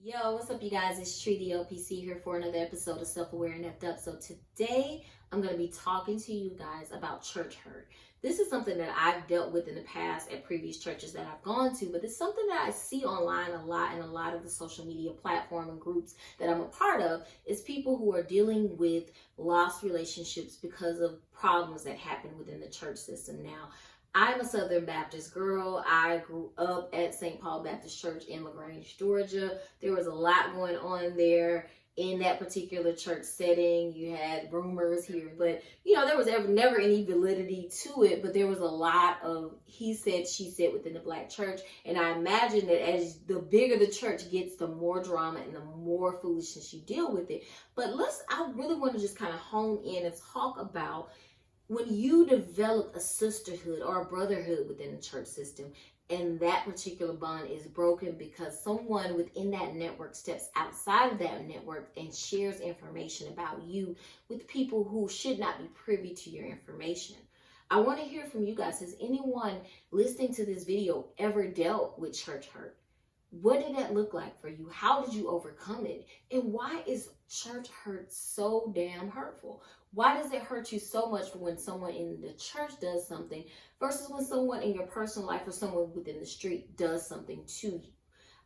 Yo, what's up, you guys? It's Tree the LPC here for another episode of Self-Aware and Effed Up. So today I'm going to be talking to you guys about church hurt. This is something that I've dealt with in the past at previous churches that I've gone to, but it's something that I see online a lot in a lot of the social media platform and groups that I'm a part of is people who are dealing with lost relationships because of problems that happen within the church system. Now, I'm a Southern Baptist girl. I grew up at St. Paul Baptist Church in LaGrange, Georgia. There was a lot going on there in that particular church setting. You had rumors here, but there was never any validity to it, but there was a lot of he said, she said within the Black church. And I imagine that as the bigger the church gets, the more drama and the more foolishness you deal with it. But I really want to just kind of hone in and talk about when you develop a sisterhood or a brotherhood within the church system, and that particular bond is broken because someone within that network steps outside of that network and shares information about you with people who should not be privy to your information. I want to hear from you guys. Has anyone listening to this video ever dealt with church hurt? What did that look like for you? How did you overcome it? And why is church hurt so damn hurtful? Why does it hurt you so much when someone in the church does something versus when someone in your personal life or someone within the street does something to you?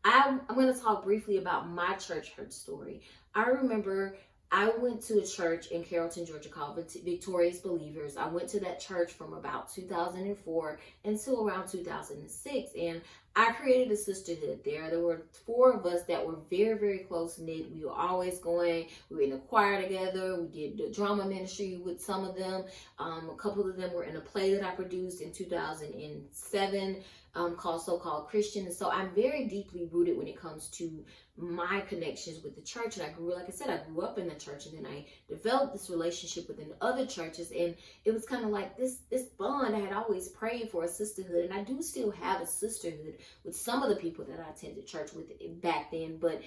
I'm going to talk briefly about my church hurt story. I remember I went to a church in Carrollton, Georgia called Victorious Believers. I went to that church from about 2004 until around 2006, and I created a sisterhood there. There were 4 of us that were very, very close-knit. We were always going. We were in the choir together. We did the drama ministry with some of them. A couple of them were in a play that I produced in 2007 called So-Called Christian. And so I'm very deeply rooted when it comes to my connections with the church. And I grew up in the church, and then I developed this relationship within other churches. And it was kind of like this bond. I had always prayed for a sisterhood, and I do still have a sisterhood with some of the people that I attended church with back then. But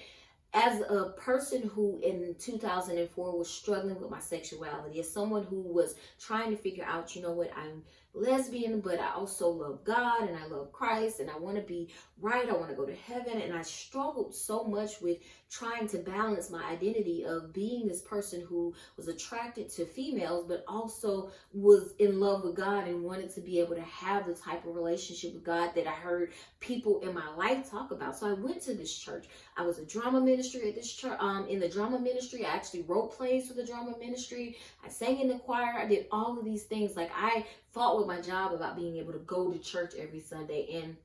as a person who in 2004 was struggling with my sexuality, as someone who was trying to figure out, I'm lesbian, but I also love God and I love Christ and I want to be right. I want to go to heaven. And I struggled so much with trying to balance my identity of being this person who was attracted to females, but also was in love with God and wanted to be able to have the type of relationship with God that I heard people in my life talk about. So I went to this church. I was a drama ministry at this church. In the drama ministry, I actually wrote plays for the drama ministry. I sang in the choir. I did all of these things. Like, I fought with my job about being able to go to church every Sunday. And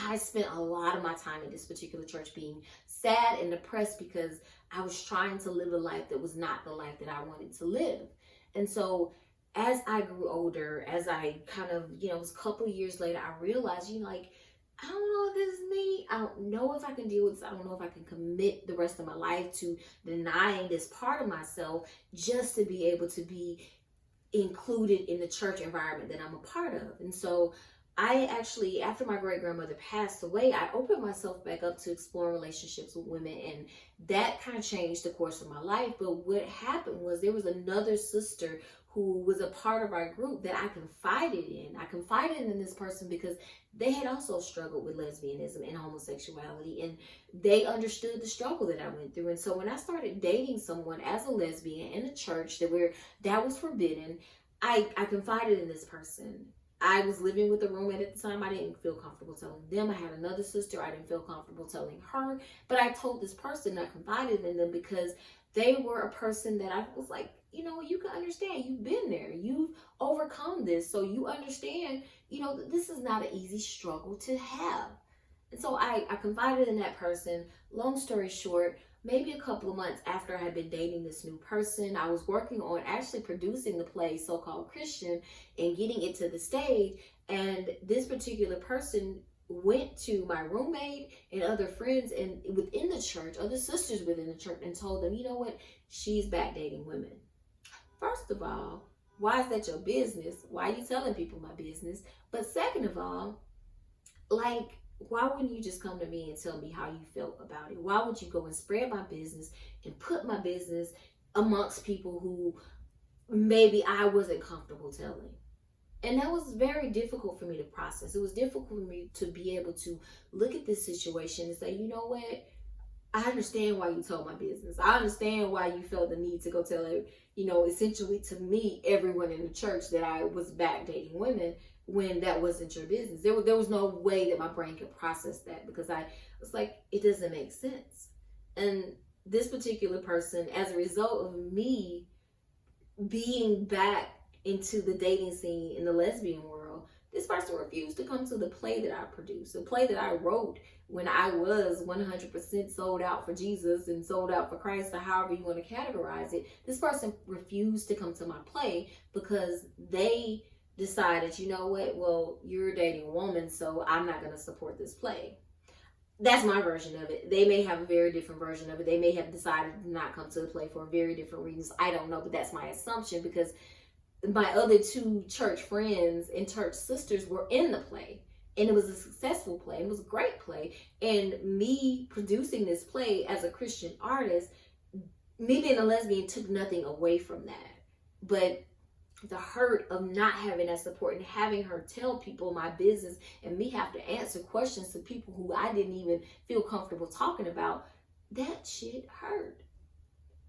I spent a lot of my time in this particular church being sad and depressed because I was trying to live a life that was not the life that I wanted to live. And so as I grew older, as I kind of, it was a couple of years later, I realized, I don't know if this is me. I don't know if I can deal with this. I don't know if I can commit the rest of my life to denying this part of myself just to be able to be included in the church environment that I'm a part of. And so I actually, after my great grandmother passed away, I opened myself back up to explore relationships with women, and that kind of changed the course of my life. But what happened was there was another sister who was a part of our group that I confided in. I confided in this person because they had also struggled with lesbianism and homosexuality, and they understood the struggle that I went through. And so when I started dating someone as a lesbian in a church that was forbidden, I confided in this person. I was living with a roommate at the time. I didn't feel comfortable telling them. I had another sister. I didn't feel comfortable telling her. But I told this person, I confided in them because they were a person that I was like, you can understand. You've been there. You've overcome this. So you understand, this is not an easy struggle to have. And so I confided in that person. Long story short, maybe a couple of months after I had been dating this new person, I was working on actually producing the play So-Called Christian and getting it to the stage. And this particular person went to my roommate and other friends and within the church, other sisters within the church, and told them, what? She's back dating women. First of all, why is that your business? Why are you telling people my business? But second of all, why wouldn't you just come to me and tell me how you felt about it? Why would you go and spread my business and put my business amongst people who maybe I wasn't comfortable telling? And that was very difficult for me to process. It was difficult for me to be able to look at this situation and say, I understand why you told my business. I understand why you felt the need to go tell essentially to me, everyone in the church that I was back dating women when that wasn't your business. There was no way that my brain could process that because I was like, it doesn't make sense. And this particular person, as a result of me being back into the dating scene in the lesbian world, this person refused to come to the play that I produced, the play that I wrote when I was 100% sold out for Jesus and sold out for Christ, or however you want to categorize it. This person refused to come to my play because they decided, you know what, well, you're dating a woman, so I'm not going to support this play. That's my version of it. They may have a very different version of it. They may have decided to not come to the play for very different reasons. I don't know, but that's my assumption because my other two church friends and church sisters were in the play, and it was a successful play. It was a great play. And me producing this play as a Christian artist, me being a lesbian, took nothing away from that. But the hurt of not having that support and having her tell people my business and me have to answer questions to people who I didn't even feel comfortable talking about, that shit hurt.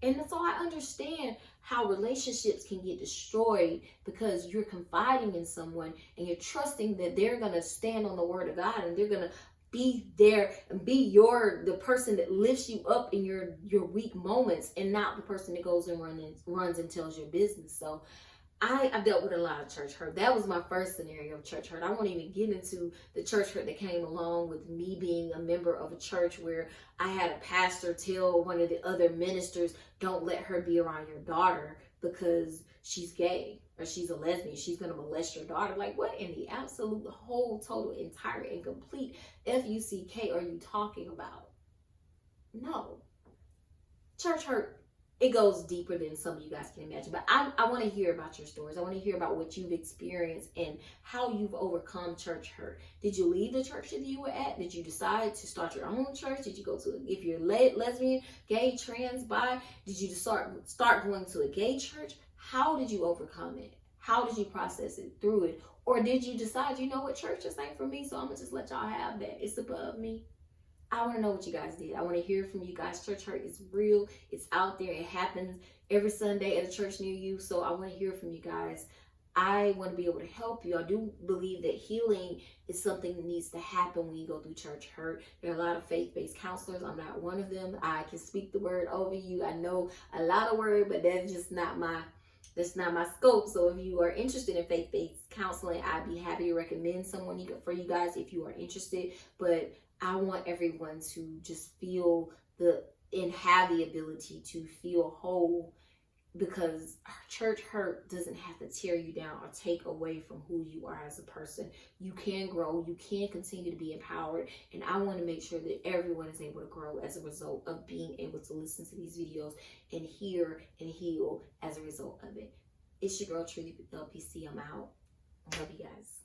And so I understand how relationships can get destroyed because you're confiding in someone and you're trusting that they're going to stand on the word of God and they're going to be there and be the person that lifts you up in your weak moments and not the person that goes and runs and tells your business. So I've dealt with a lot of church hurt. That was my first scenario of church hurt. I won't even get into the church hurt that came along with me being a member of a church where I had a pastor tell one of the other ministers, don't let her be around your daughter because she's gay or she's a lesbian. She's going to molest your daughter. Like, what in the absolute, whole, total, entire, and complete FUCK are you talking about? No. Church hurt, it goes deeper than some of you guys can imagine. But I want to hear about your stories. I want to hear about what you've experienced and how you've overcome church hurt. Did you leave the church that you were at? Did you decide to start your own church? Did you go to, if you're lesbian, gay, trans, bi, did you start going to a gay church? How did you overcome it? How did you process it through it? Or did you decide, you know what, church just ain't for me, so I'm going to just let y'all have that. It's above me. I want to know what you guys did. I want to hear from you guys. Church hurt is real. It's out there. It happens every Sunday at a church near you. So I want to hear from you guys. I want to be able to help you. I do believe that healing is something that needs to happen when you go through church hurt. There are a lot of faith-based counselors. I'm not one of them. I can speak the word over you. I know a lot of word, but that's just not my scope. So if you are interested in faith-based counseling, I'd be happy to recommend someone for you guys if you are interested. But I want everyone to just feel and have the ability to feel whole, because church hurt doesn't have to tear you down or take away from who you are as a person. You can grow, you can continue to be empowered, and I want to make sure that everyone is able to grow as a result of being able to listen to these videos and hear and heal as a result of it. It's your girl, Trudy LPC. I'm out. I love you guys.